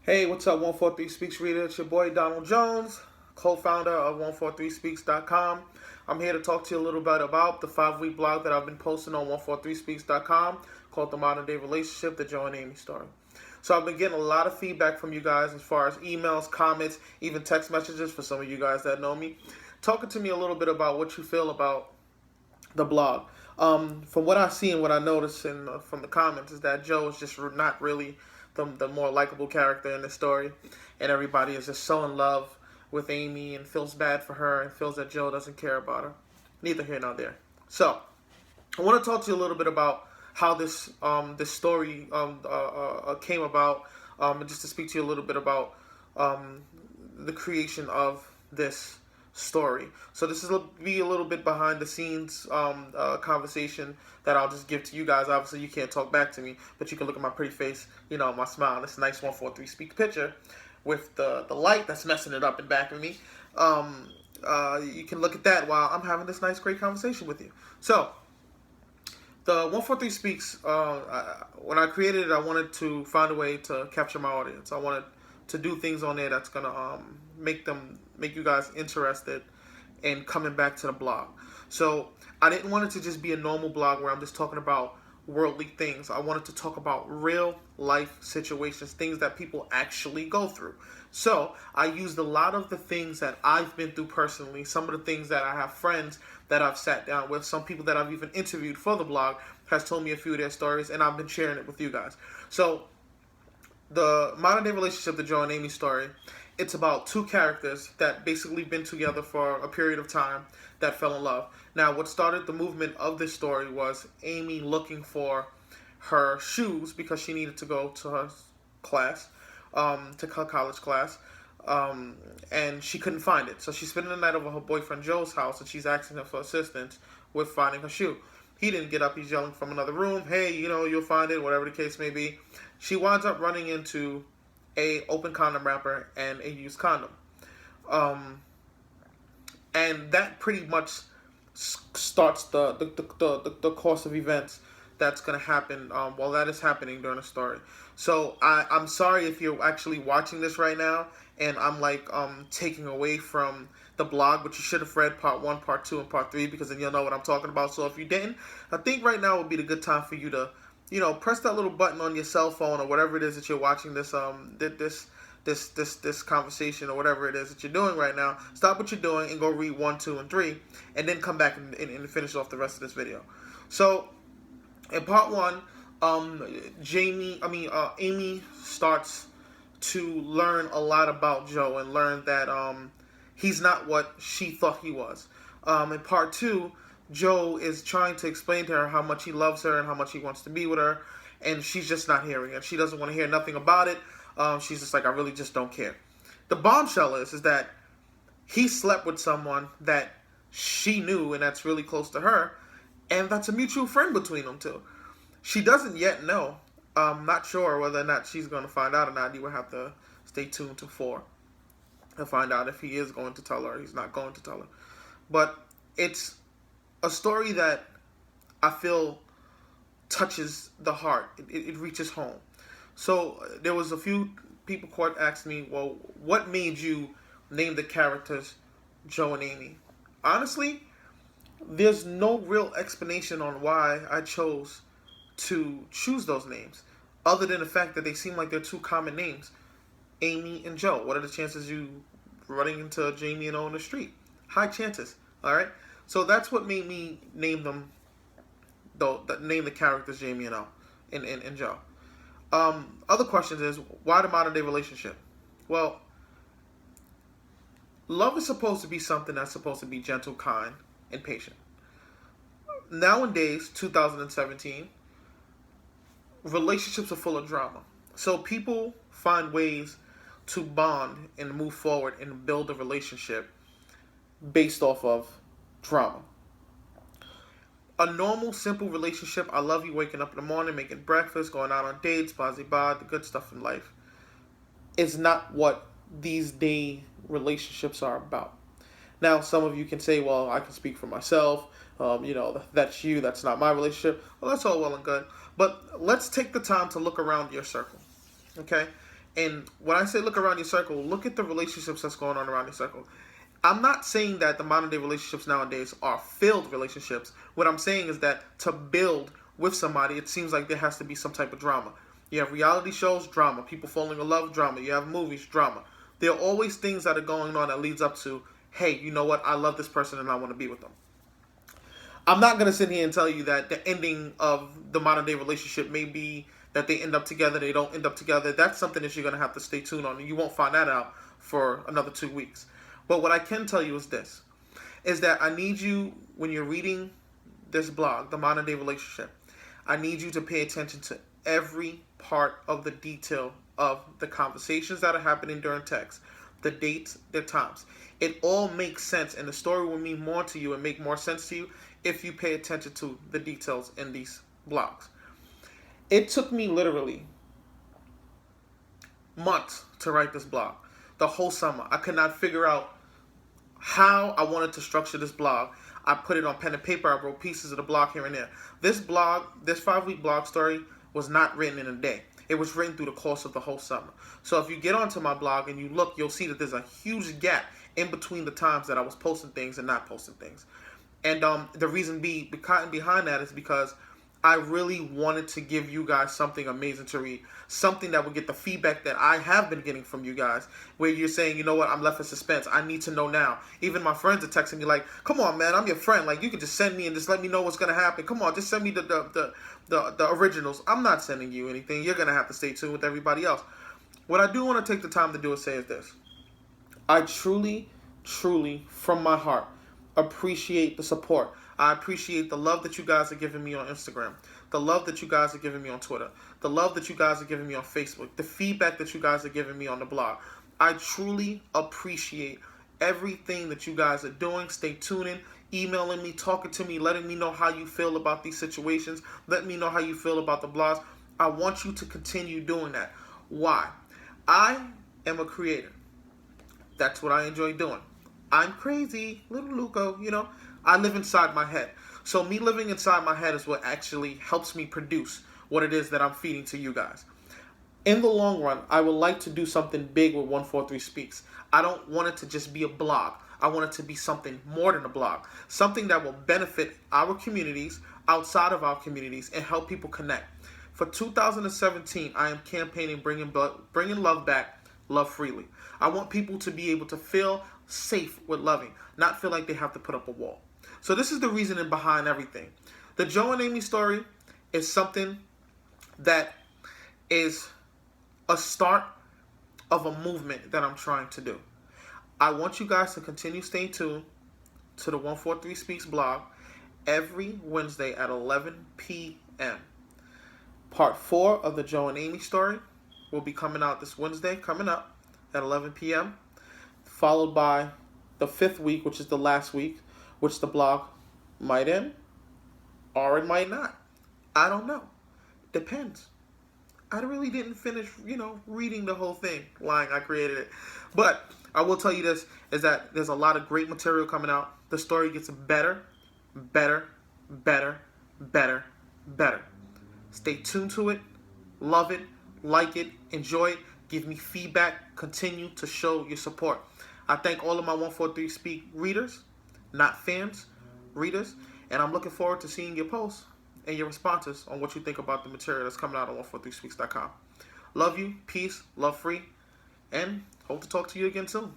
Hey, what's up, 143 Speaks reader? It's your boy Donald Jones, co-founder of 143speaks.com. I'm here to talk to you a little bit about the 5-week blog that I've been posting on 143speaks.com called The Modern Day Relationship, the Joe and Amy Story. So I've been getting a lot of feedback from you guys as far as emails, comments, even text messages for some of you guys that know me, talking to me a little bit about what you feel about the blog. From what I see and what I notice from the comments is that Joe is just not really the more likable character in the story, and everybody is just so in love with Amy and feels bad for her and feels that Joe doesn't care about her. Neither here nor there. So I want to talk to you a little bit about how this story came about, and just to speak to you a little bit about um, the creation of this story. So this is be a little bit behind the scenes conversation that I'll just give to you guys. Obviously, you can't talk back to me, but you can look at my pretty face, my smile, this nice 143 speak picture with the light that's messing it up in back of me. You can look at that while I'm having this nice, great conversation with you. So the 143 Speaks, when I created it, I wanted to find a way to capture my audience. I wanted to do things on there that's gonna make you guys interested in coming back to the blog. So I didn't want it to just be a normal blog where I'm just talking about worldly things. I wanted to talk about real life situations, things that people actually go through. So I used a lot of the things that I've been through personally, some of the things that I have friends that I've sat down with, some people that I've even interviewed for the blog has told me a few of their stories, and I've been sharing it with you guys. So the modern day relationship, the Joe and Amy story, it's about two characters that basically been together for a period of time that fell in love. Now, what started the movement of this story was Amy looking for her shoes because she needed to go to her class, to her college class, and she couldn't find it. So she's spending the night over her boyfriend Joe's house, and she's asking him for assistance with finding her shoe. He didn't get up. He's yelling from another room, hey, you'll find it, whatever the case may be. She winds up running into a open condom wrapper and a used condom. Um, and that pretty much starts the course of events that's going to happen while that is happening during the story. So I'm sorry if you're actually watching this right now and I'm like taking away from the blog, but you should have read part 1, part 2, and part 3 because then you'll know what I'm talking about. So if you didn't, I think right now would be the good time for you to press that little button on your cell phone or whatever it is that you're watching this conversation or whatever it is that you're doing right now. Stop what you're doing and go read 1, 2, and 3, and then come back and finish off the rest of this video. So in part 1, Amy starts to learn a lot about Joe and learn that he's not what she thought he was. In part 2, Joe is trying to explain to her how much he loves her and how much he wants to be with her, and she's just not hearing it. She doesn't want to hear nothing about it. She's just like, I really just don't care. The bombshell is that he slept with someone that she knew and that's really close to her, and that's a mutual friend between them two. She doesn't yet know. I'm not sure whether or not she's going to find out or not. You will have to stay tuned to 4 to find out if he is going to tell her or he's not going to tell her. But it's a story that I feel touches the heart. It reaches home. So there was a few people court asked me, well, what made you name the characters Joe and Amy? Honestly, there's no real explanation on why I chose to choose those names, other than the fact that they seem like they're two common names, Amy and Joe. What are the chances you running into Jamie and O on the street? High chances. All right. So that's what made me name them, though. Name the characters Jamie and O, and Joe. Other questions is why the modern day relationship? Well, love is supposed to be something that's supposed to be gentle, kind, and patient. Nowadays, 2017, relationships are full of drama. So people find ways to bond and move forward and build a relationship based off of drama. A normal, simple relationship, I love you, waking up in the morning, making breakfast, going out on dates, blah, blah, blah, the good stuff in life, is not what these day relationships are about. Now, some of you can say, well, I can speak for myself. That's you. That's not my relationship. Well, that's all well and good. But let's take the time to look around your circle. Okay? And when I say look around your circle, look at the relationships that's going on around your circle. I'm not saying that the modern day relationships nowadays are failed relationships. What I'm saying is that to build with somebody, it seems like there has to be some type of drama. You have reality shows, drama. People falling in love, drama. You have movies, drama. There are always things that are going on that leads up to, hey, you know what? I love this person and I want to be with them. I'm not going to sit here and tell you that the ending of the modern day relationship may be that they end up together, they don't end up together. That's something that you're going to have to stay tuned on. And you won't find that out for another 2 weeks. But what I can tell you is this, is that I need you, when you're reading this blog, The Modern Day Relationship, I need you to pay attention to every part of the detail of the conversations that are happening during text, the dates, the times. It all makes sense, and the story will mean more to you and make more sense to you if you pay attention to the details in these blogs. It took me literally months to write this blog. The whole summer. I could not figure out how I wanted to structure this blog. I put it on pen and paper. I wrote pieces of the blog here and there. This blog, this 5-week blog story was not written in a day. It was written through the course of the whole summer. So if you get onto my blog and you look, you'll see that there's a huge gap in between the times that I was posting things and not posting things. And the reason behind that is because I really wanted to give you guys something amazing to read. Something that would get the feedback that I have been getting from you guys. Where you're saying, you know what, I'm left in suspense. I need to know now. Even my friends are texting me like, come on, man, I'm your friend. Like, you can just send me and just let me know what's going to happen. Come on, just send me the originals. I'm not sending you anything. You're going to have to stay tuned with everybody else. What I do want to take the time to do is say is this. I truly, truly, from my heart, appreciate the support. I appreciate the love that you guys are giving me on Instagram, the love that you guys are giving me on Twitter, the love that you guys are giving me on Facebook, the feedback that you guys are giving me on the blog. I truly appreciate everything that you guys are doing. Stay tuning, emailing me, talking to me, letting me know how you feel about these situations. Let me know how you feel about the blogs. I want you to continue doing that. Why? I am a creator. That's what I enjoy doing. I'm crazy, little Luco, you know. I live inside my head. So me living inside my head is what actually helps me produce what it is that I'm feeding to you guys. In the long run, I would like to do something big with 143 Speaks. I don't want it to just be a blog. I want it to be something more than a blog. Something that will benefit our communities, outside of our communities, and help people connect. For 2017, I am campaigning bringing love back, love freely. I want people to be able to feel safe with loving, not feel like they have to put up a wall. So this is the reasoning behind everything. The Joe and Amy story is something that is a start of a movement that I'm trying to do. I want you guys to continue staying tuned to the 143 Speaks blog every Wednesday at 11 p.m. Part 4 of the Joe and Amy story will be coming out this Wednesday, coming up at 11 p.m., followed by the 5th week, which is the last week, which the blog might end, or it might not. I don't know. Depends. I really didn't finish, reading the whole thing. Lying, I created it. But I will tell you this, is that there's a lot of great material coming out. The story gets better, better, better, better, better. Stay tuned to it. Love it. Like it. Enjoy it. Give me feedback. Continue to show your support. I thank all of my 143 Speak readers, not fans, readers, and I'm looking forward to seeing your posts and your responses on what you think about the material that's coming out on 143speaks.com. Love you, peace, love free, and hope to talk to you again soon.